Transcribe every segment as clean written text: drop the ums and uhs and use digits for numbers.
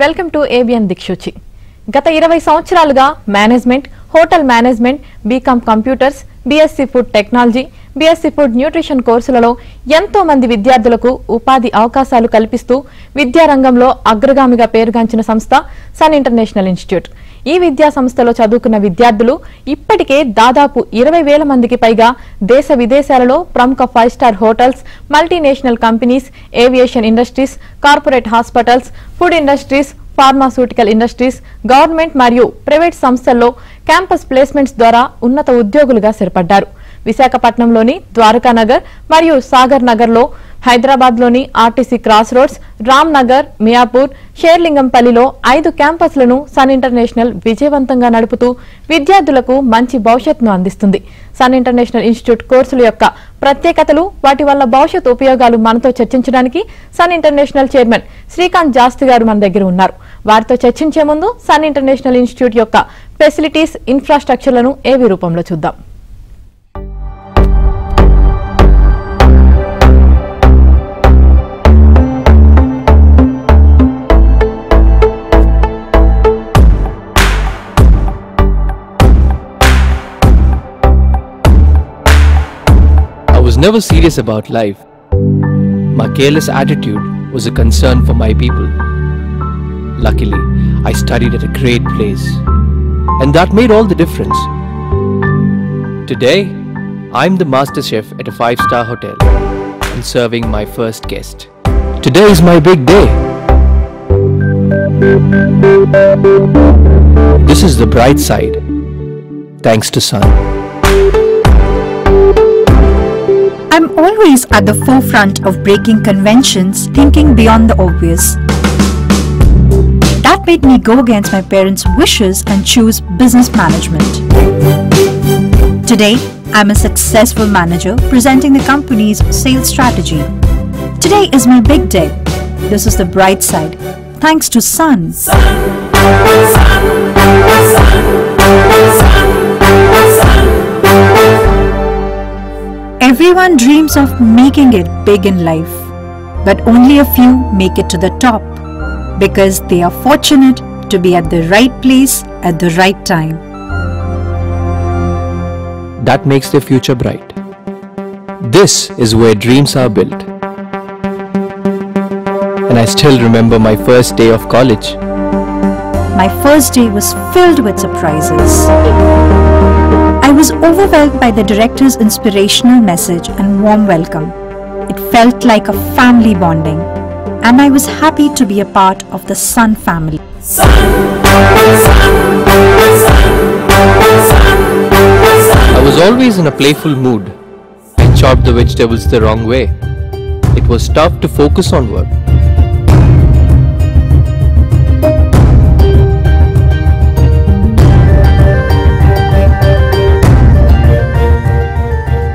Welcome to ABN దిక్షుచి. గత 20 సంవత్సరాలుగా management, hotel management, BCom computers, BSc food technology, BSc food nutrition కోర్సులలో ఎంతో మంది విద్యార్థులకు ఉపాధి అవకాశాలు కల్పిస్తూ విద్యారంగంలో అగ్రగామిగా పేరుగాంచిన సంస్థ సన్ ఇంటర్నేషనల్ ఇన్స్టిట్యూట్. ఈ విద్యా సంస్థలో చదువుకున్న విద్యార్థులు ఇప్పటికే దాదాపు 20,000 మందికి పైగా దేశ విదేశాలలో ప్రముఖ 5 star hotels, multinational companies, aviation industries, corporate hospitals, food industries, pharmaceutical industries, government మరియు ప్రైవేట్ సంస్థల్లో క్యాంపస్ ప్లేస్మెంట్స్ ద్వారా ఉన్నత ఉద్యోగులుగా స్థిరపడ్డారు. విశాఖపట్నంలోని ద్వారకానగర్ మరియు సాగర్ నగర్లో, హైదరాబాద్లోని RTC cross roads, Ram Nagar, Miyapur, షేర్లింగంపల్లిలో 5 క్యాంపస్లను సన్ ఇంటర్నేషనల్ విజయవంతంగా నడుపుతూ విద్యార్థులకు మంచి భవిష్యత్తును అందిస్తుంది. సన్ ఇంటర్నేషనల్ ఇన్స్టిట్యూట్ కోర్సుల యొక్క ప్రత్యేకతలు, వాటి వల్ల భవిష్యత్ ఉపయోగాలు మనతో చర్చించడానికి సన్ ఇంటర్నేషనల్ చైర్మన్ శ్రీకాంత్ జాస్తి గారు మన దగ్గర ఉన్నారు. వారితో చర్చించే ముందు సన్ ఇంటర్నేషనల్ ఇన్స్టిట్యూట్ యొక్క ఫెసిలిటీస్, ఇన్ఫ్రాస్ట్రక్చర్లను ఏవి రూపంలో చూద్దాం. I was never serious about life. My careless attitude was a concern for my people. Luckily, I studied at a great place, and that made all the difference. Today, I'm the master chef at a 5-star hotel and serving my first guest. Today is my big day. This is the bright side, thanks to Sun. I'm always at the forefront of breaking conventions, thinking beyond the obvious. That made me go against my parents' wishes and choose business management. Today, I'm a successful manager presenting the company's sales strategy. Today is my big day. This is the bright side, thanks to Sun. Everyone dreams of making it big in life, but only a few make it to the top because they are fortunate to be at the right place at the right time. That makes their future bright. This is where dreams are built. And I still remember my first day of college. My first day was filled with surprises. I was overwhelmed by the director's inspirational message and warm welcome. It felt like a family bonding, and I was happy to be a part of the Sun family. I was always in a playful mood. I chopped the vegetables the wrong way. It was tough to focus on work.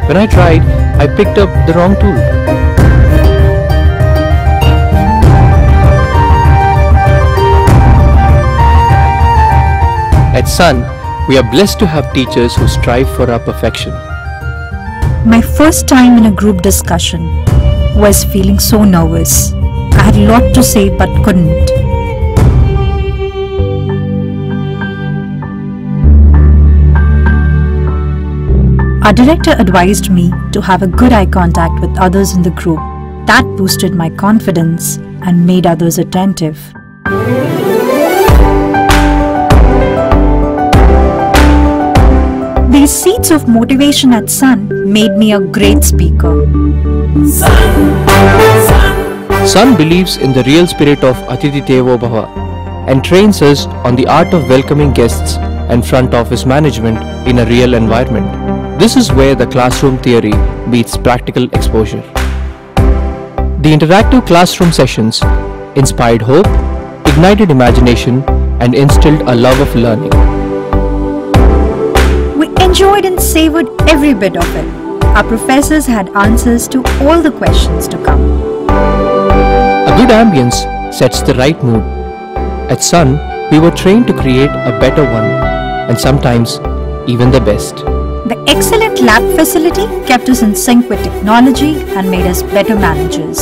When I tried, I picked up the wrong tool. At Sun, we are blessed to have teachers who strive for our perfection. My first time in a group discussion was feeling so nervous. I had a lot to say but couldn't. Our director advised me to have a good eye contact with others in the group. That boosted my confidence and made others attentive. These seeds of motivation at Sun made me a great speaker. Sun believes in the real spirit of Atithi Devo Bhava and trains us on the art of welcoming guests and front office management in a real environment. This is where the classroom theory meets practical exposure. The interactive classroom sessions inspired hope, ignited imagination, and instilled a love of learning. We enjoyed and savored every bit of it. Our professors had answers to all the questions to come. A good ambience sets the right mood. At Sun, we were trained to create a better one, and sometimes even the best. The excellent lab facility kept us in sync with technology and made us better managers.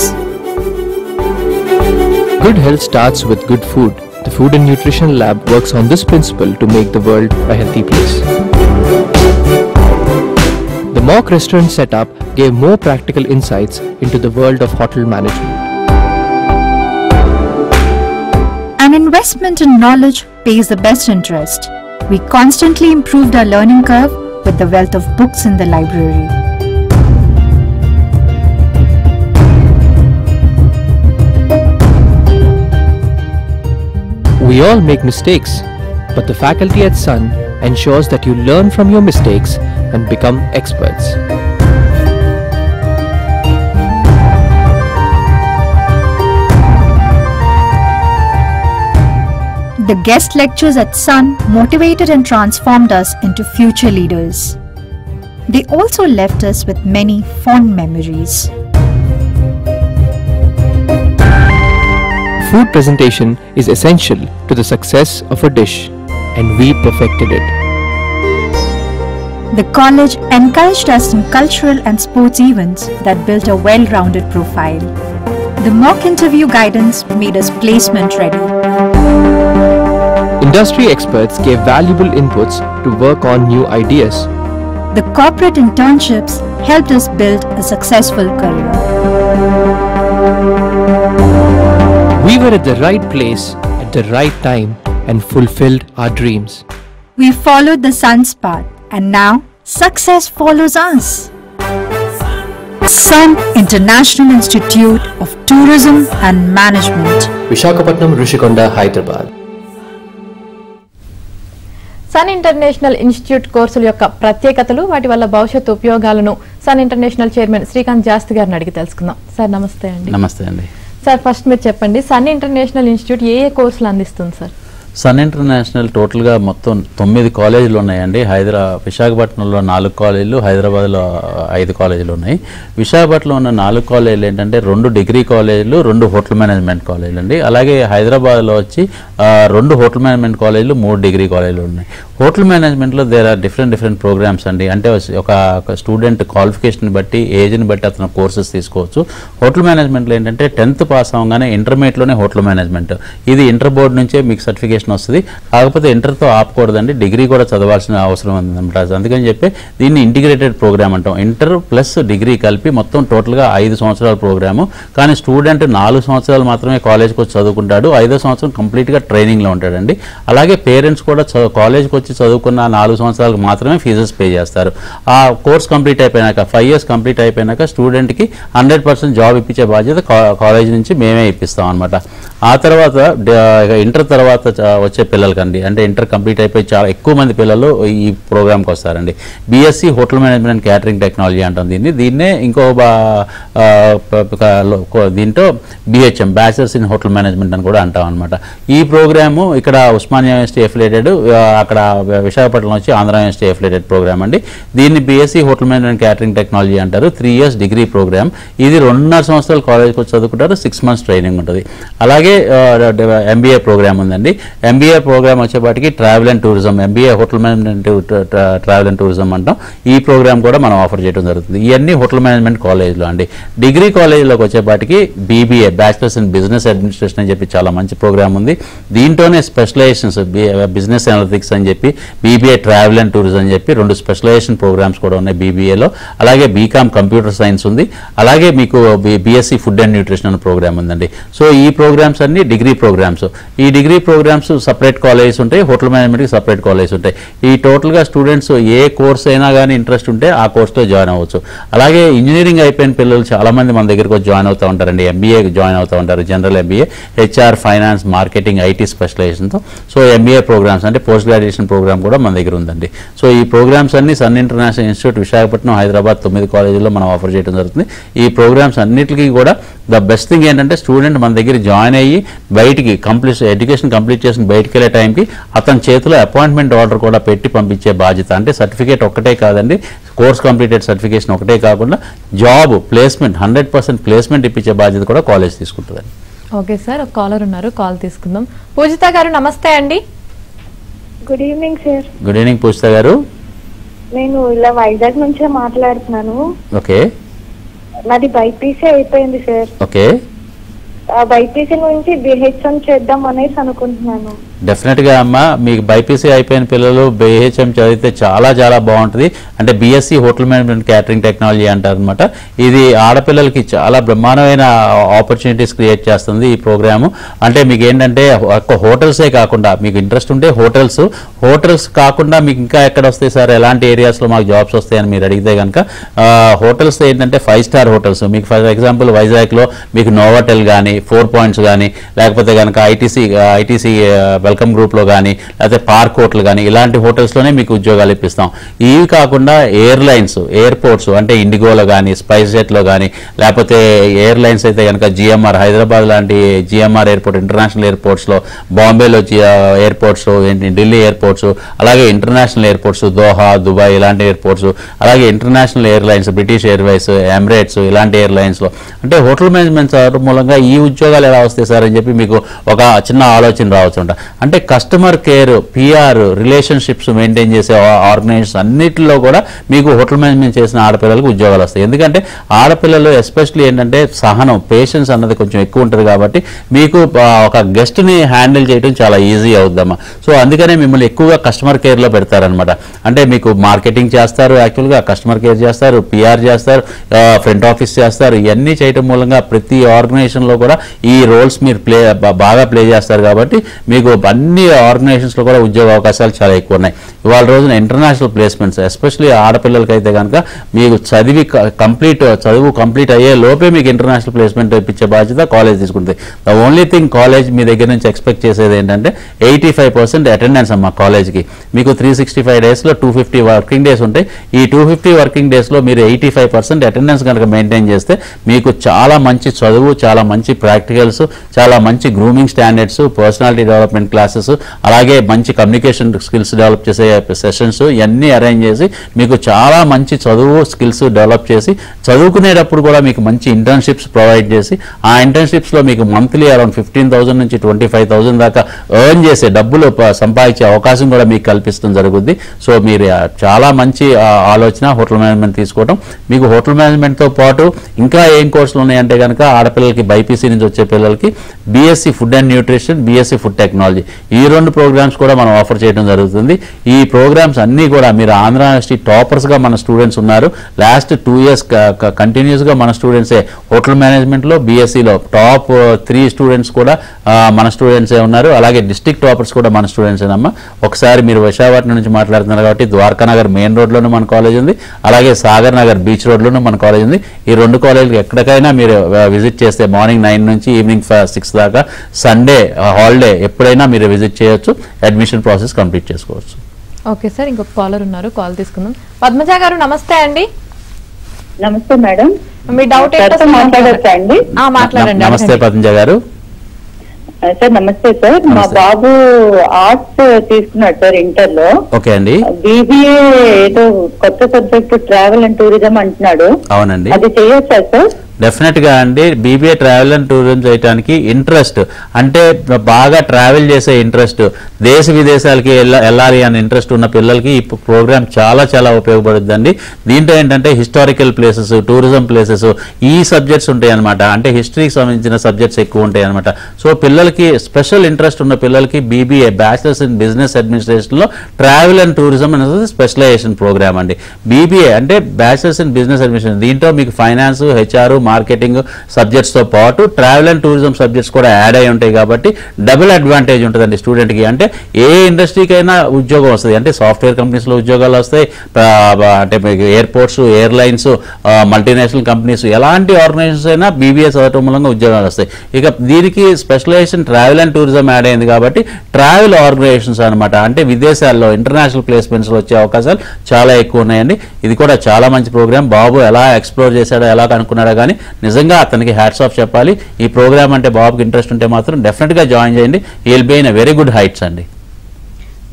Good health starts with good food. The Food and Nutrition Lab works on this principle to make the world a healthy place. The mock restaurant setup gave more practical insights into the world of hotel management. An investment in knowledge pays the best interest. We constantly improved our learning curve with the wealth of books in the library. We all make mistakes, but the faculty at Sun ensures that you learn from your mistakes and become experts. The guest lectures at Sun motivated and transformed us into future leaders. They also left us with many fond memories. Food presentation is essential to the success of a dish, and we perfected it. The college encouraged us in cultural and sports events that built a well-rounded profile. The mock interview guidance made us placement ready. Industry experts gave valuable inputs to work on new ideas. The corporate internships helped us build a successful career. We were at the right place at the right time and fulfilled our dreams. We followed the Sun's path, and now success follows us. Sun International Institute of Tourism and Management, Visakhapatnam, Rishikonda, Hyderabad. Sun international institute కోర్సుల యొక్క ప్రత్యేకతలు వాటి వల్ల భవిష్యత్తు ఉపయోగాలను sun international chairman Srikanth Jasti గారిని అడిగి తెలుసుకుందాం. సార్ నమస్తే అండి. నమస్తే అండి. సార్ ఫస్ట్ మీరు చెప్పండి, సన్ ఇంటర్నేషనల్ ఇన్స్టిట్యూట్ ఏ కోర్సులు అందిస్తుంది సార్? సన్ ఇంటర్నేషనల్ టోటల్గా మొత్తం 9 కాలేజీలు ఉన్నాయండి. విశాఖపట్నంలో 4 కాలేజీలు, హైదరాబాద్లో 5 కాలేజీలు ఉన్నాయి. విశాఖపట్నంలో ఉన్న 4 కాలేజీలు ఏంటంటే 2 డిగ్రీ కాలేజీలు, 2 హోటల్ మేనేజ్మెంట్ కాలేజీలు అండి. అలాగే హైదరాబాద్లో వచ్చి 2 హోటల్ మేనేజ్మెంట్ కాలేజీలు, 3 డిగ్రీ కాలేజీలు ఉన్నాయి. హోటల్ మేనేజ్మెంట్లో దేర్ ఆర్ డిఫరెంట్ ప్రోగ్రామ్స్ అండి. అంటే ఒక స్టూడెంట్ క్వాలిఫికేషన్ బట్టి, ఏజ్ని బట్టి అతను కోర్సెస్ తీసుకోవచ్చు. హోటల్ మేనేజ్మెంట్లో ఏంటంటే 10th పాస్ అవగానే ఇంటర్మీడియట్లోనే హోటల్ మేనేజ్మెంట్, ఇది ఇంటర్ బోర్డు నుంచే మీకు సర్టిఫికేషన్ వస్తుంది. కాకపోతే ఇంటర్తో ఆపకూడదండి, డిగ్రీ కూడా చదవాల్సిన అవసరం ఉందన్నమాట. అందుకని చెప్పి దీన్ని ఇంటిగ్రేటెడ్ ప్రోగ్రామ్ అంటాం. ఇంటర్ ప్లస్ డిగ్రీ కలిపి మొత్తం టోటల్గా 5 సంవత్సరాల ప్రోగ్రాము. కానీ స్టూడెంట్ 4 సంవత్సరాలు మాత్రమే కాలేజ్కి వచ్చి చదువుకుంటాడు, 5వ సంవత్సరం కంప్లీట్గా ట్రైనింగ్లో ఉంటాడండి. అలాగే పేరెంట్స్ కూడా కాలేజ్కి వచ్చి చదువుకున్న 4 సంవత్సరాలకు మాత్రమే ఫీజెస్ పే చేస్తారు. ఆ కోర్స్ కంప్లీట్ అయిపోయినాక 5 years కంప్లీట్ అయిపోయినాక స్టూడెంట్కి 100% జాబ్ ఇప్పించే బాధ్యత కాలేజ్ నుంచి మేమే ఇప్పిస్తాం అనమాట. ఆ తర్వాత ఇంటర్ తర్వాత వచ్చే పిల్లలకండి, అంటే ఇంటర్ కంప్లీట్ అయిపోయి చాలా ఎక్కువ మంది పిల్లలు ఈ ప్రోగ్రామ్కి వస్తారండి. BSc hotel management catering technology అంటాం దీన్నే ఇంకో దీంట్లో BHM, bachelors in hotel management అని కూడా అంటాం అనమాట. ఈ ప్రోగ్రాము ఇక్కడ ఉస్మానియా యూనివర్సిటీ ఎఫిలియేటెడ్, అక్కడ విశాఖపట్నం వచ్చి ఆంధ్ర యూనివర్సిటీ ఎఫిలియేటెడ్ ప్రోగ్రామ్ అండి. దీన్ని BSc hotel management catering technology అంటారు. 3 years డిగ్రీ ప్రోగ్రామ్. ఇది 2.5 సంవత్సరాలు కాలేజ్కి వచ్చి చదువుకుంటారు, 6 months ట్రైనింగ్ ఉంటుంది. అలాగే ఎంబీఏ ప్రోగ్రామ్ ఉందండి. ఎంబీఏ ప్రోగ్రామ్ వచ్చేపాటికి travel and tourism, MBA hotel management travel and tourism అంటాం. ఈ ప్రోగ్రామ్ కూడా మనం ఆఫర్ చేయడం జరుగుతుంది. ఇవన్నీ హోటల్ మేనేజ్మెంట్ కాలేజ్లో అండి. డిగ్రీ కాలేజీలోకి వచ్చేపాటికి BBA, bachelors in business administration అని చెప్పి చాలా మంచి ప్రోగ్రామ్ ఉంది. దీంట్లోనే స్పెషలైజేషన్స్, బిజినెస్ అనలిటిక్స్ అని చెప్పి, బీబీఏ ట్రావెల్ అండ్ టూరిజం అని చెప్పి 2 స్పెషలైజేషన్ ప్రోగ్రామ్స్ కూడా ఉన్నాయి బీబీఏలో. అలాగే బీకామ్ కంప్యూటర్ సైన్స్ ఉంది. అలాగే మీకు బీఎస్సీ ఫుడ్ అండ్ న్యూట్రిషన్ అనే ప్రోగ్రామ్ ఉందండి. సో ఈ ప్రోగ్రామ్స్ అన్ని డిగ్రీ ప్రోగ్రామ్స్. ఈ డిగ్రీ ప్రోగ్రామ్స్ సపరేట్ కాలేజెస్ ఉంటాయి, హోటల్ మేనేజ్మెంట్కి సపరేట్ కాలేజెస్ ఉంటాయి. ఈ టోటల్గా స్టూడెంట్స్ ఏ కోర్స్ అయినా కానీ ఇంట్రెస్ట్ ఉంటే ఆ కోర్స్లో జాయిన్ అవ్వచ్చు. అలాగే ఇంజనీరింగ్ అయిపోయిన పిల్లలు చాలామంది మన దగ్గరకు వచ్చి జాయిన్ అవుతూ ఉంటారండి. ఎంబీఏ జాయిన్ అవుతూ ఉంటారు, general MBA, HR, finance, marketing, IT స్పెషలైజేషన్తో. సో ఎంబీఏ ప్రోగ్రామ్స్ అంటే పోస్ట్ గ్రాడ్యుయేషన్ ప్రోగ్రామ్ కూడా మన దగ్గర ఉందండి. సో ఈ ప్రోగ్రామ్స్ అన్ని Sun international Institute Visakhapatnam, Hyderabad 9 కాలేజీల్లో మనం ఆఫర్ చేయడం జరుగుతుంది. ఈ ప్రోగ్రామ్స్ అన్నిటికీ కూడా ద బెస్ట్ థింగ్ ఏంటంటే స్టూడెంట్ మన దగ్గర జాయిన్ అయ్యి బయటికి ఎడ్యుకేషన్ కంప్లీట్ చేసిన బయటికి వెళ్ళే టైంకి అతని చేతిలో అపాయింట్మెంట్ ఆర్డర్ కూడా పెట్టి పంపించే బాధ్యత. అంటే సర్టిఫికేట్ ఒక్కటే కాదండి, కోర్స్ కంప్లీటెడ్ సర్టిఫికేషన్ ఒకటే కాకుండా జాబ్, ప్లేస్మెంట్, 100% ప్లేస్మెంట్ ఇప్పించే బాధ్యత కూడా కాలేజ్ తీసుకుంటుందండి. ఓకే సార్, ఒక కాలర్ ఉన్నారు, కాల్ తీసుకుందాం. పూజిత గారు నమస్తే అండి. Good evening sir. Good evening Pujitha garu. నేను ఇలా వైజాగ్ నుంచే మాట్లాడుతున్నాను. ఓకే. నాది బైపీసీ అయిపోయింది సార్. ఓకే. బైపీసీ నుంచి బిహెచ్ఎం చేద్దాం అనేసి అనుకుంటున్నాను. డెఫినెట్గా అమ్మ, మీకు బైపీసీ అయిపోయిన పిల్లలు బిహెచ్ఎం చదివితే చాలా చాలా బాగుంటుంది. అంటే BSc hotel management catering technology అంటారు అనమాట. ఇది ఆడపిల్లలకి చాలా బ్రహ్మాండమైన ఆపర్చునిటీస్ క్రియేట్ చేస్తుంది ఈ ప్రోగ్రాము. అంటే మీకు ఏంటంటే ఒక్క హోటల్సే కాకుండా, మీకు ఇంట్రెస్ట్ ఉంటే హోటల్స్ కాకుండా మీకు ఇంకా ఎక్కడ వస్తాయి సార్, ఎలాంటి ఏరియాస్లో మాకు జాబ్స్ వస్తాయని మీరు అడిగితే కనుక హోటల్స్ ఏంటంటే 5-star హోటల్స్. మీకు ఫర్ ఎగ్జాంపుల్ వైజాగ్లో మీకు నోవాటెల్ కానీ, 4 Points కానీ, లేకపోతే కనుక ఐటీసీ వెల్కమ్ గ్రూప్లో కానీ, లేకపోతే పార్క్ హోటల్ కానీ, ఇలాంటి హోటల్స్లోనే మీకు ఉద్యోగాలు ఇప్పిస్తాం. ఇవి కాకుండా ఎయిర్లైన్స్, ఎయిర్పోర్ట్స్ అంటే ఇండిగోలో కానీ, స్పైస్ జెట్లో కానీ, లేకపోతే ఎయిర్లైన్స్ అయితే కనుక జిఎంఆర్, హైదరాబాద్ లాంటి జిఎంఆర్ ఎయిర్పోర్ట్, ఇంటర్నేషనల్ ఎయిర్పోర్ట్స్లో, బాంబేలో ఎయిర్పోర్ట్స్, ఢిల్లీ ఎయిర్పోర్ట్స్, అలాగే ఇంటర్నేషనల్ ఎయిర్పోర్ట్స్, దోహా, దుబాయ్ ఇలాంటి ఎయిర్పోర్ట్స్, అలాగే international airlines, British Airways, Emirates ఇలాంటి ఎయిర్లైన్స్లో. అంటే హోటల్ మేనేజ్మెంట్ మూలంగా ఈ ఉద్యోగాలు ఎలా వస్తాయి సార్ అని చెప్పి మీకు ఒక చిన్న ఆలోచన రావచ్చు. అంటే customer care, PR, relationships maintain చేసే ఆర్గనైజేషన్స్ అన్నిటిలో కూడా మీకు హోటల్ మేనేజ్మెంట్ చేసిన ఆడపిల్లలకు ఉద్యోగాలు వస్తాయి. ఎందుకంటే ఆడపిల్లలు ఎస్పెషల్లీ ఏంటంటే సహనం, పేషెన్స్ అన్నది కొంచెం ఎక్కువ ఉంటుంది కాబట్టి మీకు ఒక గెస్ట్ని హ్యాండిల్ చేయడం చాలా ఈజీ అవుద్దమ్మా. సో అందుకనే మిమ్మల్ని ఎక్కువగా కస్టమర్ కేర్లో పెడతారనమాట. అంటే మీకు మార్కెటింగ్ చేస్తారు, యాక్చువల్గా కస్టమర్ కేర్ చేస్తారు, పిఆర్ చేస్తారు, ఫ్రంట్ ఆఫీస్ చేస్తారు. ఇవన్నీ చేయడం మూలంగా ప్రతి ఆర్గనైజేషన్లో కూడా ఈ రోల్స్ మీరు బాగా ప్లే చేస్తారు కాబట్టి మీకు అన్ని ఆర్గనైజేషన్స్లో కూడా ఉద్యోగ అవకాశాలు చాలా ఎక్కువ ఉన్నాయి. ఇవాళ రోజున ఇంటర్నేషనల్ ప్లేస్మెంట్స్, ఎస్పెషల్లీ ఆడపిల్లలకి అయితే కనుక మీకు చదువు కంప్లీట్ అయ్యే లోపే మీకు ఇంటర్నేషనల్ ప్లేస్మెంట్ ఇప్పించే బాధ్యత కాలేజ్ తీసుకుంటుంది. ద ఓన్లీ థింగ్ కాలేజ్ మీ దగ్గర నుంచి ఎక్స్పెక్ట్ చేసేది ఏంటంటే 85% అటెండెన్స్ అమ్మా. కాలేజ్కి మీకు 365 డేస్లో 250 వర్కింగ్ డేస్ ఉంటాయి. ఈ 250 వర్కింగ్ డేస్లో మీరు 85% అటెండెన్స్ కనుక మెయింటైన్ చేస్తే మీకు చాలా మంచి చదువు, చాలా మంచి ప్రాక్టికల్స్, చాలా మంచి grooming standards, personality development classes, అలాగే మంచి కమ్యూనికేషన్ స్కిల్స్ డెవలప్ చేసే సెషన్స్ ఇవన్నీ అరేంజ్ చేసి మీకు చాలా మంచి చదువు స్కిల్స్ డెవలప్ చేసి, చదువుకునేటప్పుడు కూడా మీకు మంచి ఇంటర్న్షిప్స్ ప్రొవైడ్ చేసి, ఆ ఇంటర్న్షిప్స్లో మీకు మంత్లీ అరౌండ్ 15,000 నుంచి 25,000 దాకా ఎర్న్ చేసే డబ్బులు సంపాదించే అవకాశం కూడా మీకు కల్పిస్తూ జరుగుద్ది. సో మీరు చాలా మంచి ఆలోచన హోటల్ మేనేజ్మెంట్ తీసుకోవడం. మీకు హోటల్ మేనేజ్మెంట్తో పాటు ఇంకా ఏం కోర్సులు ఉన్నాయంటే కనుక ఆడపిల్లలకి బైపీసీ నుంచి వచ్చే పిల్లలకి BSc food and nutrition, BSc food technology, ఈ 2 ప్రోగ్రామ్స్ కూడా మనం ఆఫర్ చేయడం జరుగుతుంది. ఈ ప్రోగ్రామ్స్ అన్నీ కూడా మీరు ఆంధ్ర యూనివర్సిటీ టాపర్స్గా మన స్టూడెంట్స్ ఉన్నారు. లాస్ట్ 2 years కంటిన్యూస్గా మన స్టూడెంట్సే హోటల్ మేనేజ్మెంట్లో, బీఎస్సీలో టాప్ 3 స్టూడెంట్స్ కూడా మన స్టూడెంట్సే ఉన్నారు. అలాగే డిస్ట్రిక్ట్ టాపర్స్ కూడా మన స్టూడెంట్సేనమ్మా. ఒకసారి మీరు విశాఖపట్నం నుంచి మాట్లాడుతున్నారు కాబట్టి ద్వారకా నగర్ మెయిన్ రోడ్లోనూ మన కాలేజ్ ఉంది, అలాగే సాగర్ నగర్ బీచ్ రోడ్లోనూ మన కాలేజ్ ఉంది. ఈ 2 కాలేజీలకు ఎక్కడికైనా మీరు విజిట్ చేస్తే మార్నింగ్ 9 నుంచి ఈవినింగ్ 6 దాకా, సండే హాలిడే ఎప్పుడైనా మీరు విజిట్ చేయొచ్చు. అడ్మిషన్ ప్రాసెస్ కంప్లీట్ చేసుకోవచ్చు. ఓకే సార్, ఇంకొక కాలర్ ఉన్నారు, కాల్ తీసుకుందాం. పద్మజ గారు నమస్తే అండి. నమస్తే మేడం. మీ డౌట్ మాట్లాడచ్చా అండి? మాట్లాడండి. నమస్తే పద్మజ గారు. సార్ నమస్తే సార్. మా బాబు ఆర్ట్స్ తీసుకున్నాడు సార్ ఇంటర్ లో. ఓకే అండి. బీబీఏ ఏదో కొత్త సబ్జెక్ట్ ట్రావెల్ అండ్ టూరిజం అంటున్నాడు. అవునండి. అది చేయొచ్చా సార్? డెఫినెట్గా అండి. బీబీఏ ట్రావెల్ అండ్ టూరిజం చేయడానికి ఇంట్రెస్ట్ అంటే బాగా ట్రావెల్ చేసే ఇంట్రెస్ట్, దేశ విదేశాలకి వెళ్ళాలి అనే ఇంట్రెస్ట్ ఉన్న పిల్లలకి ఈ ప్రోగ్రామ్ చాలా చాలా ఉపయోగపడుతుందండి. దీంట్లో ఏంటంటే హిస్టారికల్ ప్లేసెస్, టూరిజం ప్లేసెస్ ఈ సబ్జెక్ట్స్ ఉంటాయి అనమాట. అంటే హిస్టరీకి సంబంధించిన సబ్జెక్ట్స్ ఎక్కువ ఉంటాయి అనమాట. సో పిల్లలకి స్పెషల్ ఇంట్రెస్ట్ ఉన్న పిల్లలకి బీబీఏ బ్యాచిలర్స్ ఇన్ బిజినెస్ అడ్మినిస్ట్రేషన్లో ట్రావెల్ అండ్ టూరిజం అనేది స్పెషలైజేషన్ ప్రోగ్రామ్ అండి. బీబీఏ అంటే బ్యాచిలర్స్ ఇన్ బిజినెస్ అడ్మినిస్ట్రేషన్. దీంట్లో మీకు ఫైనాన్స్, హెచ్ఆర్, మార్కెటింగ్ సబ్జెక్ట్స్తో పాటు ట్రావెల్ అండ్ టూరిజం సబ్జెక్ట్స్ కూడా యాడ్ అయి ఉంటాయి కాబట్టి డబుల్ అడ్వాంటేజ్ ఉంటుందండి స్టూడెంట్కి. అంటే ఏ ఇండస్ట్రీకైనా ఉద్యోగం వస్తుంది. అంటే సాఫ్ట్వేర్ కంపెనీస్లో ఉద్యోగాలు వస్తాయి, అంటే ఎయిర్పోర్ట్స్, ఎయిర్లైన్స్, మల్టీనేషనల్ కంపెనీస్, ఎలాంటి ఆర్గనైజేషన్స్ అయినా బీబీఏ చదవటం మూలంగా ఉద్యోగాలు వస్తాయి. ఇక దీనికి specialisation travel and tourism add అయింది కాబట్టి ట్రావెల్ ఆర్గనైజేషన్స్ అనమాట. అంటే విదేశాల్లో ఇంటర్నేషనల్ ప్లేస్మెంట్స్లో వచ్చే అవకాశాలు చాలా ఎక్కువ ఉన్నాయండి. ఇది కూడా చాలా మంచి ప్రోగ్రామ్. బాబు ఎలా ఎక్స్ప్లోర్ చేశాడో, ఎలా కనుక్కున్నాడో కానీ నిజంగా అతనికి హ్యాట్స్ ఆఫ్ చెప్పాలి. ఈ ప్రోగ్రామ్ అంటే బాబుకి ఇంట్రెస్ట్ ఉంటే మాత్రం డెఫినెట్గా జాయిన్ చేయండి. He will be in a very good heights అండి.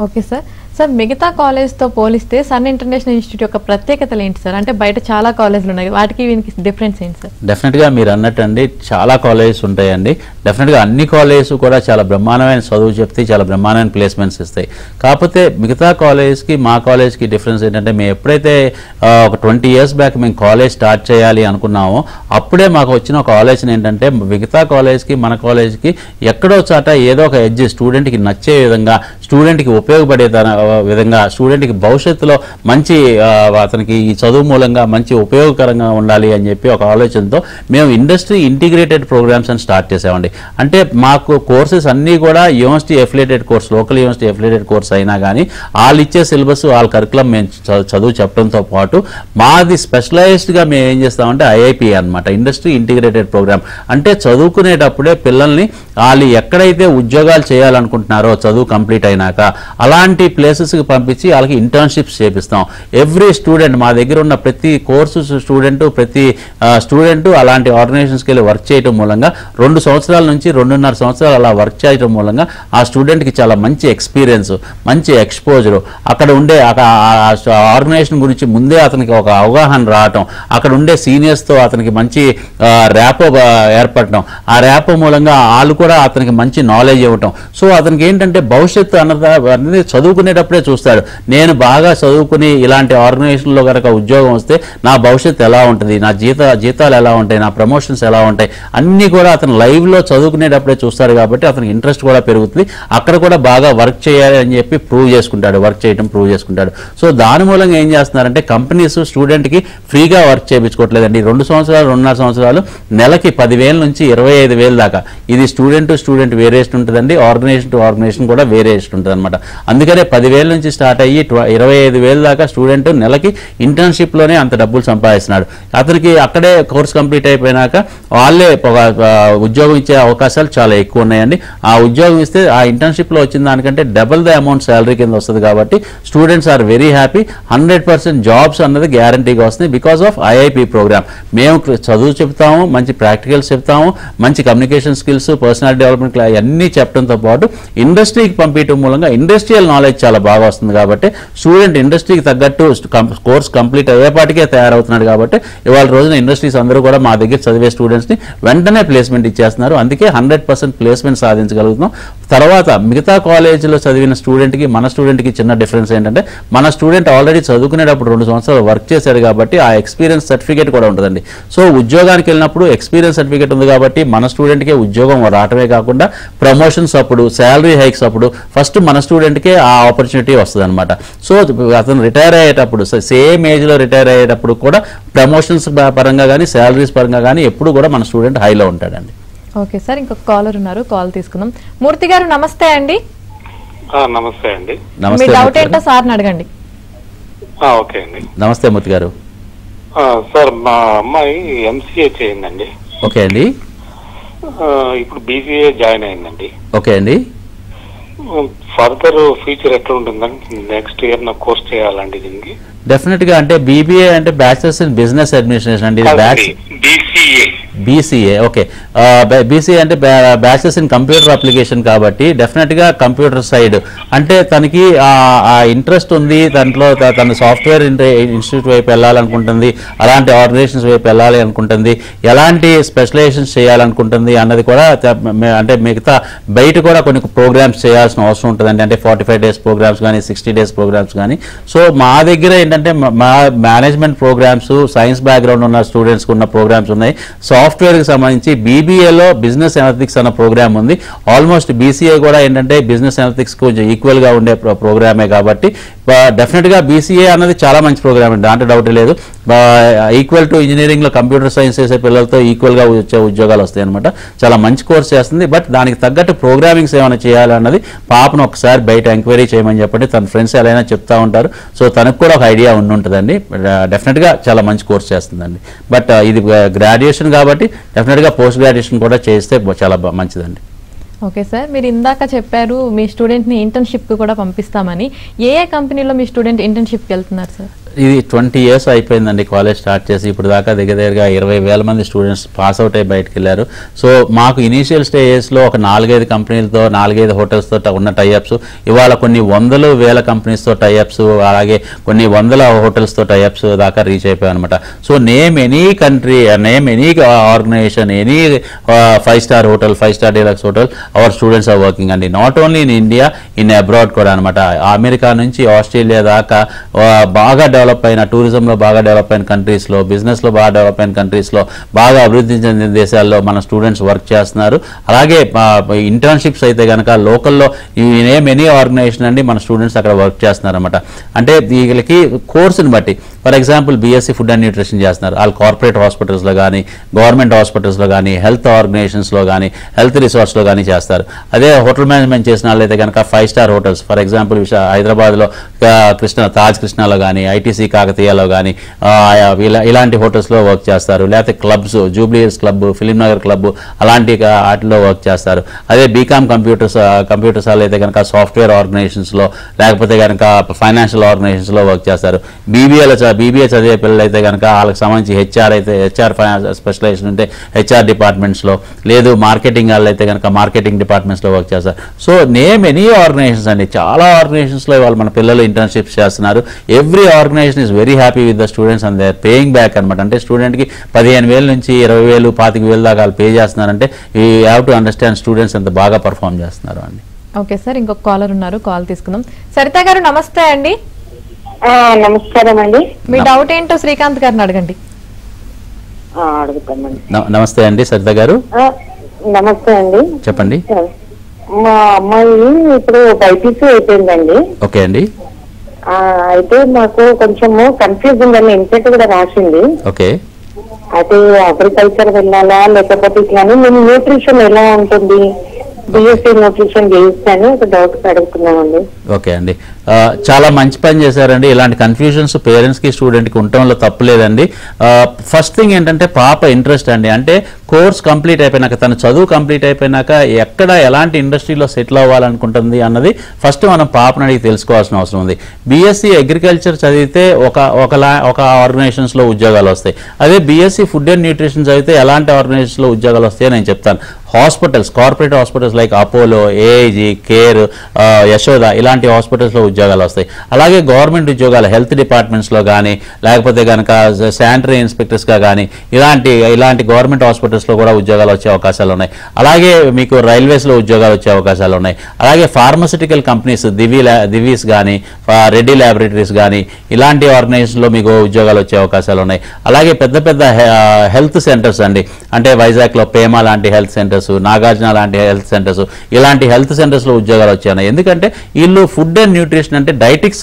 Okay sir. సార్ మిగతా కాలేజ్తో పోలిస్తే సన్ ఇంటర్నేషనల్ ఇన్స్టిట్యూట్ యొక్క ప్రత్యేకతలు ఏంటి సార్? అంటే బయట చాలా కాలేజీలు ఉన్నాయి, వాటికి వీనికి డిఫరెన్స్ ఏంటి సార్? డెఫినెట్గా మీరు అన్నట్టండి చాలా కాలేజెస్ ఉంటాయండి. డెఫినెట్గా అన్ని కాలేజెస్ కూడా చాలా బ్రహ్మాండమైన చదువు చెప్తే చాలా బ్రహ్మాండమైన ప్లేస్మెంట్స్ ఇస్తాయి. కాకపోతే మిగతా కాలేజ్కి మా కాలేజ్కి డిఫరెన్స్ ఏంటంటే, మేము ఎప్పుడైతే ఒక 20 years బ్యాక్ మేము కాలేజ్ స్టార్ట్ చేయాలి అనుకున్నామో అప్పుడే మాకు వచ్చిన ఒక ఆలోచన ఏంటంటే, మిగతా కాలేజ్కి మన కాలేజ్కి ఎక్కడో చాట ఏదో ఒక ఎడ్జ్ స్టూడెంట్కి నచ్చే విధంగా, స్టూడెంట్కి ఉపయోగపడే విధంగా, స్టూడెంట్కి భవిష్యత్తులో మంచి అతనికి ఈ చదువు మూలంగా మంచి ఉపయోగకరంగా ఉండాలి అని చెప్పి ఒక ఆలోచనతో మేము ఇండస్ట్రీ ఇంటిగ్రేటెడ్ ప్రోగ్రామ్స్ అని స్టార్ట్ చేసామండి. అంటే మాకు కోర్సెస్ అన్నీ కూడా university affiliated course, local university affiliated course అయినా కానీ వాళ్ళు ఇచ్చే సిలబస్, వాళ్ళ కరికులం మేము చదువు చెప్పడంతో పాటు మాది స్పెషలైజ్డ్గా మేము ఏం చేస్తామంటే ఐఐపి అనమాట, ఇండస్ట్రీ ఇంటిగ్రేటెడ్ ప్రోగ్రామ్. అంటే చదువుకునేటప్పుడే పిల్లల్ని వాళ్ళు ఎక్కడైతే ఉద్యోగాలు చేయాలనుకుంటున్నారో చదువు కంప్లీట్ అయినాక అలాంటి ప్లేసెస్కి పంపించి వాళ్ళకి ఇంటర్న్షిప్స్ చేపిస్తాం. ఎవ్రీ స్టూడెంట్, మా దగ్గర ఉన్న ప్రతి కోర్సు స్టూడెంట్, ప్రతి స్టూడెంట్ అలాంటి ఆర్గనైజేషన్స్కి వెళ్ళి వర్క్ చేయడం మూలంగా 2 సంవత్సరాల నుంచి 2.5 సంవత్సరాలు అలా వర్క్ చేయడం మూలంగా ఆ స్టూడెంట్కి చాలా మంచి ఎక్స్పీరియన్స్, మంచి ఎక్స్పోజరు, అక్కడ ఉండే ఆర్గనైజేషన్ గురించి ముందే అతనికి ఒక అవగాహన రావటం, అక్కడ ఉండే సీనియర్స్తో అతనికి మంచి ర్యాపో ఏర్పడటం, ఆ ర్యాపో మూలంగా వాళ్ళు కూడా అతనికి మంచి నాలెడ్జ్ ఇవ్వటం. సో అతనికి ఏంటంటే భవిష్యత్తు అనేది చదువుకునేటప్పుడే చూస్తాడు. నేను బాగా చదువుకుని ఇలాంటి ఆర్గనైజేషన్లో కనుక ఉద్యోగం వస్తే నా భవిష్యత్తు ఎలా ఉంటుంది, నా జీతాలు ఎలా ఉంటాయి, నా ప్రమోషన్స్ ఎలా ఉంటాయి, అన్నీ కూడా అతను లైవ్లో చదువుకునేటప్పుడే చూస్తాడు. కాబట్టి అతనికి ఇంట్రెస్ట్ కూడా పెరుగుతుంది, అక్కడ కూడా బాగా వర్క్ చేయాలి అని చెప్పి ప్రూవ్ చేసుకుంటాడు. సో దాని మూలంగా ఏం చేస్తున్నారంటే, కంపెనీస్ స్టూడెంట్కి ఫ్రీగా వర్క్ చేయించుకోవట్లేదండి. 2 సంవత్సరాలు 2.5 సంవత్సరాలు నెలకి 10,000 నుంచి 25,000 దాకా. ఇది స్టూడెంట్ టు స్టూడెంట్ వేరియేషన్ ఉంటుందండి, ఆర్గనైజేషన్ టు ఆర్గనైజేషన్ కూడా వేరియేషన్ ఉంటుంది అనమాట. అందుకనే 10,000 నుంచి స్టార్ట్ అయ్యి 25,000 దాకా స్టూడెంట్ నెలకి ఇంటర్న్షిప్లోనే అంత డబ్బులు సంపాదిస్తున్నాడు. అతనికి అక్కడే కోర్స్ కంప్లీట్ అయిపోయినాక వాళ్ళే ఉద్యోగం ఇచ్చే అవకాశాలు చాలా ఎక్కువ ఉన్నాయండి. ఆ ఉద్యోగం ఇస్తే ఆ ఇంటర్న్షిప్లో వచ్చిన దానికంటే డబుల్ ద అమౌంట్ శాలరీ కింద వస్తుంది. కాబట్టి students are very happy. 100% jobs అన్నది గ్యారంటీగా వస్తుంది బికాస్ ఆఫ్ ఐఐపి ప్రోగ్రామ్. మేము చదువు చెప్తాము, మంచి ప్రాక్టికల్స్ చెప్తాము, మంచి కమ్యూనికేషన్ స్కిల్స్, పర్సనాలిటీ డెవలప్మెంట్ అన్నీ చెప్పడంతో పాటు ఇండస్ట్రీకి పంపించడం మూలంగా ఇండస్ట్రియల్ నాలెడ్జ్ చాలా బాగా వస్తుంది. కాబట్టి స్టూడెంట్ ఇండస్ట్రీకి తగ్గట్టు కోర్స్ కంప్లీట్ అయ్యేపాటికే తయారవుతున్నాడు. కాబట్టి ఇవాళ రోజున ఇండస్ట్రీస్ అందరూ కూడా మా దగ్గర చదివే స్టూడెంట్స్ని వెంటనే ప్లేస్మెంట్ ఇచ్చేస్తున్నారు. అందుకే 100% ప్లేస్మెంట్ సాధించగలుగుతున్నాం. తర్వాత మిగతా కాలేజీలో చదివిన స్టూడెంట్కి మన స్టూడెంట్కి చిన్న డిఫరెన్స్ ఏంటంటే, మన స్టూడెంట్ ఆల్రెడీ చదువుకునేటప్పుడు 2 సంవత్సరాలు వర్క్ చేశాడు కాబట్టి ఆ ఎక్స్పీరియన్స్ సర్టిఫికేట్ కూడా ఉంటుందండి. సో ఉద్యోగానికి వెళ్ళినప్పుడు ఎక్స్పీరియన్స్ సర్టిఫికేట్ ఉంది కాబట్టి మన స్టూడెంట్కే ఉద్యోగం రావటమే కాకుండా ప్రమోషన్స్ అప్పుడు, శాలరీ హైక్స్ అప్పుడు ఫస్ట్ మన స్టూడెంట్కే ఆ ఆపర్చునిటీ వస్తుంది అనమాట. సో అతను రిటైర్ అయ్యేటప్పుడు, సేమ్ ఏజ్లో రిటైర్ అయ్యేటప్పుడు కూడా ప్రమోషన్స్ పరంగా కానీ శాలరీస్ పరంగా కానీ ఎప్పుడు కూడా మన స్టూడెంట్ హైలో ఉంటాడండి. ఓకే సార్, ఇంకొక కాలర్ ఉన్నారు, కాల్ తీసుకుందాం. మూర్తి గారు నమస్తే అండి. నమస్తే అండి. మీ డౌట్ ఏంటో సార్ని అడగండి. ఓకే అండి. నమస్తే మూర్తి గారు. సార్ మా అమ్మాయి ఎంసీఏ చేయిందండి. ఓకే అండి. ఇప్పుడు బీసీఏ జాయిన్ అయిందండి. ఓకే అండి. ఫర్దర్ ఫ్యూచర్ ఎట్లా ఉంటుందండి? నెక్స్ట్ ఇయర్ నాకు కోర్స్ చేయాలండి దీనికి. డెఫినెట్గా అంటే బీబీఏ అంటే బ్యాచిలర్స్ ఇన్ బిజినెస్ అడ్మినిస్ట్రేషన్ అండి. BCA okay. బీసీఏ అంటే బ్యాచిలర్స్ ఇన్ కంప్యూటర్ అప్లికేషన్ కాబట్టి డెఫినెట్గా కంప్యూటర్ సైడ్ అంటే తనకి ఆ ఇంట్రెస్ట్ ఉంది, దాంట్లో తన సాఫ్ట్వేర్ ఇన్స్టిట్యూట్ వైపు వెళ్ళాలనుకుంటుంది, అలాంటి ఆర్గనైజేషన్స్ వైపు వెళ్ళాలి అనుకుంటుంది, ఎలాంటి స్పెషలైజేషన్స్ చేయాలనుకుంటుంది అన్నది కూడా అంటే మిగతా బయట కూడా కొన్ని ప్రోగ్రామ్స్ చేయాల్సిన అవసరం ఉంటుందండి. అంటే 45 days ప్రోగ్రామ్స్ కానీ 60 days ప్రోగ్రామ్స్ కానీ. సో మా దగ్గర ఏంటంటే మా మేనేజ్మెంట్ ప్రోగ్రామ్స్, సైన్స్ బ్యాక్గ్రౌండ్ ఉన్న స్టూడెంట్స్కి ఉన్న ప్రోగ్రామ్స్ ఉన్నాయి. సాఫ్ట్వేర్కి సంబంధించి బీబీఏలో బిజినెస్ అనలిటిక్స్ అన్న ప్రోగ్రామ్ ఉంది. ఆల్మోస్ట్ బీసీఏ కూడా ఏంటంటే బిజినెస్ అనలిటిక్స్ కొంచెం ఈక్వల్గా ఉండే ప్రోగ్రామే కాబట్టి డెఫినెట్గా బీసీఏ అన్నది చాలా మంచి ప్రోగ్రామ్ అండి, దాంట్లో డౌట్ లేదు. ఈక్వల్ టు ఇంజనీరింగ్లో కంప్యూటర్ సైన్స్ చేసే పిల్లలతో ఈక్వల్గా వచ్చే ఉద్యోగాలు వస్తాయి అనమాట. చాలా మంచి కోర్స్ చేస్తుంది. బట్ దానికి తగ్గట్టు ప్రోగ్రామింగ్స్ ఏమైనా చేయాలన్నది పాపను ఒకసారి బయట ఎంక్వైరీ చేయమని చెప్పండి. తన ఫ్రెండ్స్ ఎలా చెప్తా ఉంటారు. సో తనకు కూడా ఒక ఐడియా ఉంటుందండి. డెఫినెట్గా చాలా మంచి కోర్స్ చేస్తుందండి. బట్ ఇది గ్రాడ్యుయేషన్ కాబట్టి డెఫినెట్గా పోస్ట్ గ్రాడ్యుయేషన్ కూడా చేస్తే చాలా మంచిదండి. ఓకే సార్, మీరు ఇందాక చెప్పారు మీ స్టూడెంట్ని ఇంటర్న్షిప్కి కూడా పంపిస్తామని. ఏ కంపెనీలో మీ స్టూడెంట్ ఇంటర్న్షిప్కి వెళ్తున్నారు సార్? ఇది 20 years అయిపోయిందండి కాలేజ్ స్టార్ట్ చేసి. ఇప్పుడు దాకా దగ్గరగా 20,000 మంది స్టూడెంట్స్ పాస్ అవుట్ అయ్యి బయటకు వెళ్ళారు. సో మాకు ఇనీషియల్ స్టేజెస్లో ఒక 4-5 కంపెనీలతో 4-5 హోటల్స్తో ఉన్న టైఅప్స్, ఇవాళ కొన్ని 100,000 కంపెనీస్తో టైఅప్స్, అలాగే కొన్ని 100 హోటల్స్తో టైఅప్స్ దాకా రీచ్ అయిపోయాయి అనమాట. So name any country, name any organization, any 5-star hotel, 5-star deluxe hotel, our students are working అండి. Not only in India, in abroad కూడా అనమాట. అమెరికా నుంచి ఆస్ట్రేలియా దాకా బాగా డెవలప్ అయిన, టూరిజంలో బాగా డెవలప్ అయిన కంట్రీస్లో, బిజినెస్లో బాగా డెవలప్ అయిన కంట్రీస్లో, బాగా అభివృద్ధి చెందిన దేశాల్లో మన స్టూడెంట్స్ వర్క్ చేస్తున్నారు. అలాగే ఇంటర్న్షిప్స్ అయితే కనుక లోకల్లో నేమ్ ఎనీ ఆర్గనైజేషన్ అండి మన స్టూడెంట్స్ అక్కడ వర్క్ చేస్తున్నారు అనమాట. అంటే వీళ్ళకి కోర్సుని బట్టి, for example BSc food and nutrition చేస్తున్నారు, వాళ్ళు కార్పొరేట్ హాస్పిటల్స్లో కానీ, గవర్నమెంట్ హాస్పిటల్స్లో కానీ, హెల్త్ ఆర్గనైజేషన్స్లో కానీ, హెల్త్ రిసార్ట్స్లో కానీ చేస్తారు. అదే హోటల్ మేనేజ్మెంట్ చేసిన వాళ్ళైతే కనుక 5-star హోటల్స్, ఫర్ ఎగ్జాంపుల్ హైదరాబాద్లో తాజ్ కృష్ణాలో కానీ, ఐటీసీ కాకతీయలో కానీ ఇలాంటి హోటల్స్లో వర్క్ చేస్తారు. లేకపోతే clubs, Jubilee hills club, film Nagar club అలాంటి వాటిలో వర్క్ చేస్తారు. అదే బీకామ్ కంప్యూటర్స్ వాళ్ళు అయితే కనుక సాఫ్ట్వేర్ ఆర్గనైజేషన్స్లో, లేకపోతే కనుక ఫైనాన్షియల్ ఆర్గనైజేషన్స్లో వర్క్ చేస్తారు. బీబీఏ చదివే పిల్లలు అయితే కనుక వాళ్ళకి సంబంధించి హెచ్ఆర్ స్పెషలైజేషన్ ఉంటే హెచ్ఆర్ డిపార్ట్మెంట్స్లో, లేదు మార్కెటింగ్ వాళ్ళు అయితే కనుక మార్కెటింగ్ డిపార్ట్మెంట్స్లో వర్క్ చేస్తారు. సో నేమ్ ఎనీ ఆర్గనైజేషన్స్ అండి, చాలా ఆర్గనైజేషన్స్లో ఇవాళ మన పిల్లలు ఇంటర్న్షిప్స్ చేస్తున్నారు. Every organisation is very happy with the students and they are paying back అనమాట. అంటే స్టూడెంట్కి 15,000 నుంచి 20,000, 25,000 దాకా వాళ్ళు పే చేస్తున్నారంటే you have to understand students ఎంత బాగా పర్ఫామ్ చేస్తున్నారు అండి. ఓకే సార్, ఇంకొక కాలర్ ఉన్నారు, కాల్ తీసుకుందాం. సరిత గారు నమస్తే అండి. నమస్కారం అండి. మీ డౌట్ ఏంటో శ్రీకాంత్ గారిని అడగండి. అడుగుతామండి. నమస్తే అండి సరిత గారు. నమస్తే అండి, చెప్పండి. మా అమ్మాయి ఇప్పుడు బైపీసీ అయిపోయిందండి. ఓకే అండి. అయితే మాకు కొంచెము కన్ఫ్యూజింగ్ అని ఇంటెట్ కూడా రాసింది. ఓకే. అయితే అగ్రికల్చర్ వెళ్ళాలా లేకపోతే ఇట్లానే మేము న్యూట్రిషన్ ఎలా ఉంటుంది, బిఎస్సీ న్యూట్రిషన్ చేయిస్తాను ఒక డౌట్ అడుగుతున్నామండి. ఓకే అండి, చాలా మంచి పని చేశారండి. ఇలాంటి కన్ఫ్యూజన్స్ పేరెంట్స్కి స్టూడెంట్కి ఉండటంలో తప్పు లేదండి. ఫస్ట్ థింగ్ ఏంటంటే పాప ఇంట్రెస్ట్ అండి. అంటే కోర్స్ కంప్లీట్ అయిపోయినాక, తన చదువు కంప్లీట్ అయిపోయినాక ఎక్కడ ఎలాంటి ఇండస్ట్రీలో సెటిల్ అవ్వాలనుకుంటుంది అన్నది ఫస్ట్ మనం పాపను అడిగి తెలుసుకోవాల్సిన అవసరం ఉంది. బీఎస్సీ అగ్రికల్చర్ చదివితే ఒక ఆర్గనైజేషన్స్లో ఉద్యోగాలు వస్తాయి. అదే బీఎస్సీ ఫుడ్ అండ్ న్యూట్రిషన్ చదివితే ఎలాంటి ఆర్గనైజేషన్స్లో ఉద్యోగాలు వస్తాయో నేను చెప్తాను. Hospitals, corporate hospitals like Apollo, AIG, care, Yashoda ఇలాంటి హాస్పిటల్స్లో ఉద్యోగాలు వస్తాయి. అలాగే గవర్నమెంట్ ఉద్యోగాలు హెల్త్ డిపార్ట్మెంట్స్లో కానీ, లేకపోతే కనుక శానిటరీ ఇన్స్పెక్టర్స్గా కానీ ఇలాంటి గవర్నమెంట్ హాస్పిటల్స్లో కూడా ఉద్యోగాలు వచ్చే అవకాశాలు ఉన్నాయి. అలాగే మీకు రైల్వేస్లో ఉద్యోగాలు వచ్చే అవకాశాలు ఉన్నాయి. అలాగే ఫార్మస్యూటికల్ కంపెనీస్, దివీస్ కానీ, రెడ్డి ల్యాబొరేటరీస్ కానీ ఇలాంటి ఆర్గనైజేషన్లో మీకు ఉద్యోగాలు వచ్చే అవకాశాలు ఉన్నాయి. అలాగే పెద్ద పెద్ద హెల్త్ సెంటర్స్ అండి, అంటే వైజాగ్లో పేమా లాంటి హెల్త్ సెంటర్స్, నాగార్జున లాంటి హెల్త్ సెంటర్స్, ఇలాంటి హెల్త్ సెంటర్స్లో ఉద్యోగాలు వచ్చాయి. ఎందుకంటే వీళ్ళు ఫుడ్ అండ్ న్యూట్రిషన్ అంటే డైట్కి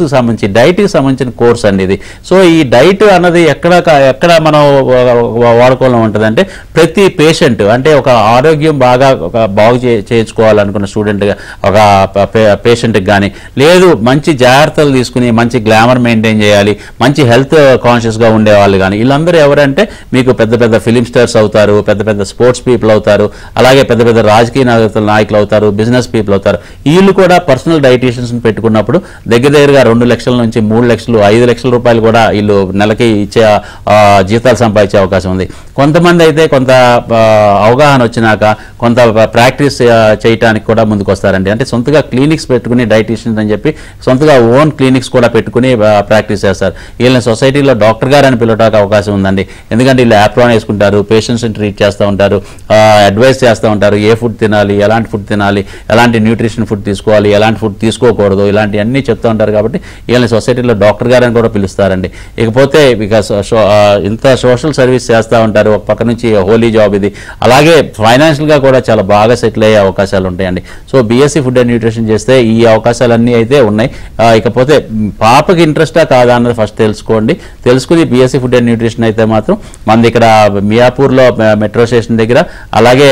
సంబంధించిన కోర్స్ అండి ఇది. సో ఈ డైట్ అన్నది ఎక్కడ మనం వాడుకోవడం ఉంటుంది అంటే ప్రతి పేషెంట్, అంటే ఒక ఆరోగ్యం బాగు చేయించుకోవాలనుకున్న స్టూడెంట్గా ఒక పేషెంట్కి కానీ, లేదు మంచి జాగ్రత్తలు తీసుకుని మంచి గ్లామర్ మెయింటైన్ చేయాలి, మంచి హెల్త్ కాన్షియస్గా ఉండేవాళ్ళు కానీ, వీళ్ళందరూ ఎవరంటే మీకు పెద్ద పెద్ద ఫిలిం స్టార్స్ అవుతారు, పెద్ద పెద్ద స్పోర్ట్స్ పీపుల్ అవుతారు, అలాగే పెద్ద పెద్ద రాజకీయ నాయకులు అవుతారు, బిజినెస్ పీపుల్ అవుతారు. వీళ్ళు కూడా పర్సనల్ డైటీషియన్స్ పెట్టుకున్నప్పుడు దగ్గరగా 2 లక్షల నుంచి 3 లక్షలు, 5 లక్షల రూపాయలు కూడా వీళ్ళు నెలకి ఇచ్చే జీతాలు సంపాదించే అవకాశం ఉంది. కొంతమంది అయితే కొంత అవగాహన వచ్చినాక కొంత ప్రాక్టీస్ చేయడానికి కూడా ముందుకు వస్తారండి. అంటే సొంతగా క్లినిక్స్ పెట్టుకుని డైటీషియన్స్ అని చెప్పి సొంతగా ఓన్ క్లినిక్స్ కూడా పెట్టుకుని ప్రాక్టీస్ చేస్తారు. వీళ్ళని సొసైటీలో డాక్టర్ గారు అని పిలవడానికి అవకాశం ఉందండి. ఎందుకంటే వీళ్ళు యాప్రాన్ వేసుకుంటారు, పేషెంట్స్ని ట్రీట్ చేస్తూ ఉంటారు, అడ్వైస్ చేస్తూ ఉంటారు, ఏ ఫుడ్ తినాలి, ఎలాంటి ఫుడ్ తినాలి, ఎలాంటి న్యూట్రిషన్ ఫుడ్ తీసుకోవాలి, ఎలాంటి ఫుడ్ తీసుకోకూడదు, ఇలాంటివన్నీ చెప్తూ ఉంటారు. కాబట్టి వీళ్ళని సొసైటీలో డాక్టర్ గారు అని కూడా పిలుస్తారండి. ఇకపోతే ఇక ఇంత సోషల్ సర్వీస్ చేస్తూ ఉంటారు, ఒక పక్క నుంచి హోలీ జాబ్ ఇది. అలాగే ఫైనాన్షియల్గా కూడా చాలా బాగా సెటిల్ అయ్యే అవకాశాలు ఉంటాయండి. So BSc food and nutrition చేస్తే ఈ అవకాశాలన్నీ అయితే ఉన్నాయి. ఇకపోతే పాపకి ఇంట్రెస్టా కాదా అన్నది ఫస్ట్ తెలుసుకుని బీఎస్సీ ఫుడ్ అండ్ న్యూట్రిషన్ అయితే మాత్రం మనది ఇక్కడ మియాపూర్లో మెట్రో స్టేషన్ దగ్గర, అలాగే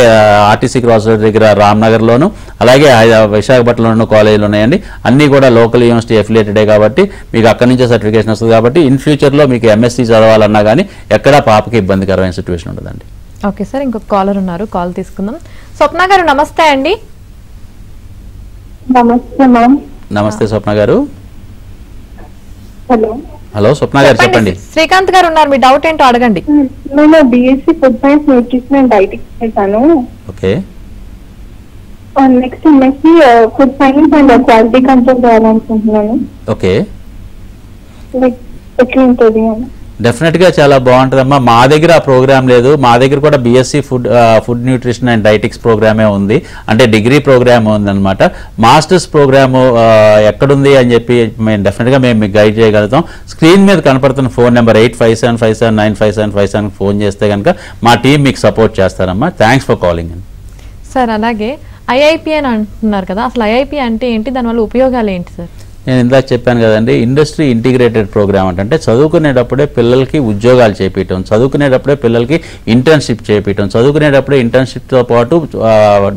ఆర్టీసీ క్రాస్ రోడ్ దగ్గర రామ్నగర్లోను, అలాగే విశాఖపట్నంలోనూ కాలేజీలు ఉన్నాయండి. అన్నీ కూడా లోకల్ యూనివర్సిటీ అఫిలియేటెడే కాబట్టి మీకు అక్కడి నుంచే సర్టిఫికేషన్ వస్తుంది. కాబట్టి ఇన్ ఫ్యూచర్లో మీకు ఎంఎస్సీ చదవాలన్నా కానీ ఎక్కడా పాపకి ఇబ్బందికరమైన సిచ్యువేషన్ ఉండదండి. ఓకే సార్, ఇంకొక కాలర్ ఉన్నారు, కాల్ తీసుకుందాం. స్వప్న గారు నమస్తే అండి. నమస్తే మ్యామ్. నమస్తే స్వప్న గారు. హలో హలో స్వప్న గారు చెప్పండి. శ్రీకాంత్ గారు ఉన్నారు, మీ డౌట్ ఏంటో అడగండి. నేను BSc food science nutrition and dietetics చేశాను. Okay next MSc food science and quality control చేయాలనుకుంటున్నాను. ఓకే లైక్ ఎట్లా ఉంటుంది అని. డెఫినెట్గా చాలా బాగుంటుందమ్మా. మా దగ్గర ఆ ప్రోగ్రామ్ లేదు, మా దగ్గర కూడా BSc food nutrition and dietetics ప్రోగ్రామే ఉంది, అంటే డిగ్రీ ప్రోగ్రామ్ ఉందన్నమాట. మాస్టర్స్ ప్రోగ్రాము ఎక్కడుంది అని చెప్పి మేము డెఫినెట్గా మేము మీకు గైడ్ చేయగలుగుతాం. స్క్రీన్ మీద కనపడుతున్న ఫోన్ నెంబర్ 8575795757 ఫోన్ చేస్తే కనుక మా టీం మీకు సపోర్ట్ చేస్తారమ్మా. Thanks for calling. సార్ అలాగే ఐఐపి అని అంటున్నారు కదా, అసలు ఐఐపి అంటే ఏంటి, దానివల్ల ఉపయోగాలు ఏంటి సార్? నేను ఇందాక చెప్పాను కదండి, ఇండస్ట్రీ ఇంటిగ్రేటెడ్ ప్రోగ్రామ్ అంటే చదువుకునేటప్పుడే పిల్లలకి ఉద్యోగాలు చేపించడం, చదువుకునేటప్పుడే పిల్లలకి ఇంటర్న్షిప్ చేపించడం, చదువుకునేటప్పుడే ఇంటర్న్షిప్తో పాటు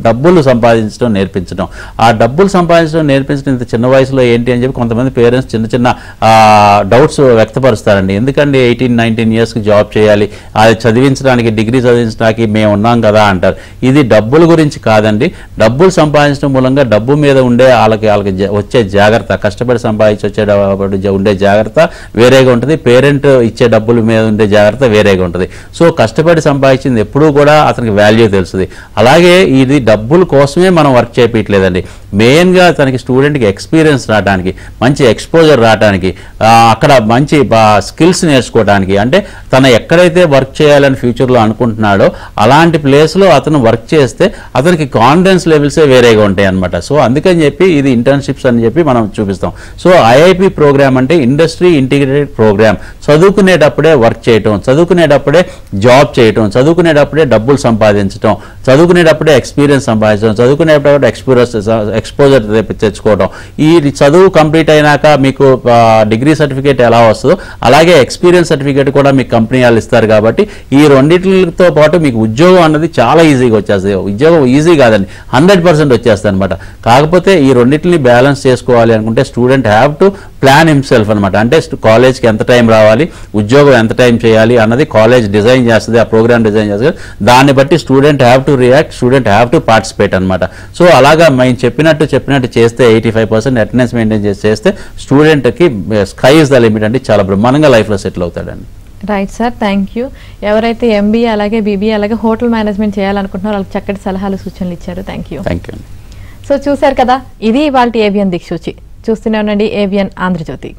డబ్బులు సంపాదించడం నేర్పించడం. ఆ డబ్బులు సంపాదించడం నేర్పించడం ఇంత చిన్న వయసులో ఏంటి అని చెప్పి కొంతమంది పేరెంట్స్ చిన్న చిన్న డౌట్స్ వ్యక్తపరుస్తారండి. ఎందుకంటే 18-19 ఇయర్స్కి జాబ్ చేయాలి, అది చదివించడానికి డిగ్రీ చదివించడానికి మేము ఉన్నాం కదా అంటారు. ఇది డబ్బుల గురించి కాదండి. డబ్బులు సంపాదించడం మూలంగా డబ్బు మీద ఉండే వాళ్ళకి వచ్చే జాగ్రత్త, కష్టపడి సంపాదించి వచ్చే ఉండే జాగ్రత్త వేరేగా ఉంటుంది, పేరెంట్ ఇచ్చే డబ్బుల మీద ఉండే జాగ్రత్త వేరేగా ఉంటుంది. సో కష్టపడి సంపాదించింది ఎప్పుడూ కూడా అతనికి వాల్యూ తెలుస్తుంది. అలాగే ఇది డబ్బుల కోసమే మనం వర్క్ చేయట్లేదండి. మెయిన్గా తనకి స్టూడెంట్కి ఎక్స్పీరియన్స్ రావడానికి, మంచి ఎక్స్పోజర్ రావడానికి, అక్కడ మంచి స్కిల్స్ నేర్చుకోవడానికి, అంటే తను ఎక్కడైతే వర్క్ చేయాలని ఫ్యూచర్లో అనుకుంటున్నాడో అలాంటి ప్లేస్లో అతను వర్క్ చేస్తే అతనికి కాన్ఫిడెన్స్ లెవెల్సే వేరేగా ఉంటాయి అనమాట. సో అందుకని చెప్పి ఇది ఇంటర్న్షిప్స్ అని చెప్పి మనం చూపిస్తాం. సో ఐఐపి ప్రోగ్రామ్ అంటే ఇండస్ట్రీ ఇంటిగ్రేటెడ్ ప్రోగ్రామ్. చదువుకునేటప్పుడే వర్క్ చేయటం, చదువుకునేటప్పుడే జాబ్ చేయటం, చదువుకునేటప్పుడే డబ్బులు సంపాదించడం, చదువుకునేటప్పుడే ఎక్స్పీరియన్స్ సంపాదించడం, చదువుకునేటప్పుడు ఎక్స్పోజర్ తెచ్చుకోవడం. ఈ చదువు కంప్లీట్ అయినాక మీకు డిగ్రీ సర్టిఫికేట్ ఎలా వస్తుందో అలాగే ఎక్స్పీరియన్స్ సర్టిఫికేట్ కూడా మీకు కంపెనీ వాళ్ళు ఇస్తారు. కాబట్టి ఈ రెండింటితో పాటు మీకు ఉద్యోగం అన్నది చాలా ఈజీగా వచ్చేస్తుంది. ఉద్యోగం ఈజీ కాదండి, 100% వచ్చేస్తుంది అనమాట. కాకపోతే ఈ రెండింటిని బ్యాలెన్స్ చేసుకోవాలి అనుకుంటే student have to plan himself అనమాట. అంటే కాలేజ్కి ఎంత టైం రావాలి, ఉద్యోగం ఎంత టైం చేయాలి అన్నది కాలేజ్ డిజైన్ చేస్తుంది, ఆ ప్రోగ్రామ్ డిజైన్ చేస్తుంది. దాన్ని బట్టి student have to react, student have to participate అనమాట. సో అలాగా మేము చెప్పినట్టు చేస్తే 85% అటెండెన్స్ మెయింటైన్ చేస్తే స్టూడెంట్కి స్కై ఇస్ ద లిమిట్ అండి, చాలా బ్రహ్మాండంగా లైఫ్లో సెటిల్ అవుతాడండి. Right sir, thank you. ఎవరైతే ఎంబీఏ అలాగే బీబీఏ అలాగే హోటల్ మేనేజ్మెంట్ చేయాలనుకుంటున్నారో వాళ్ళకి చక్కటి సలహాలు సూచనలు ఇచ్చారు. Thank you. Thank you. So చూశారు కదా, ఇది ఇవాల్టి ఏబిఎన్ దిక్సూచి. చూస్తూనే ఉండండి ఏబిఎన్ ఆంధ్రజ్యోతి.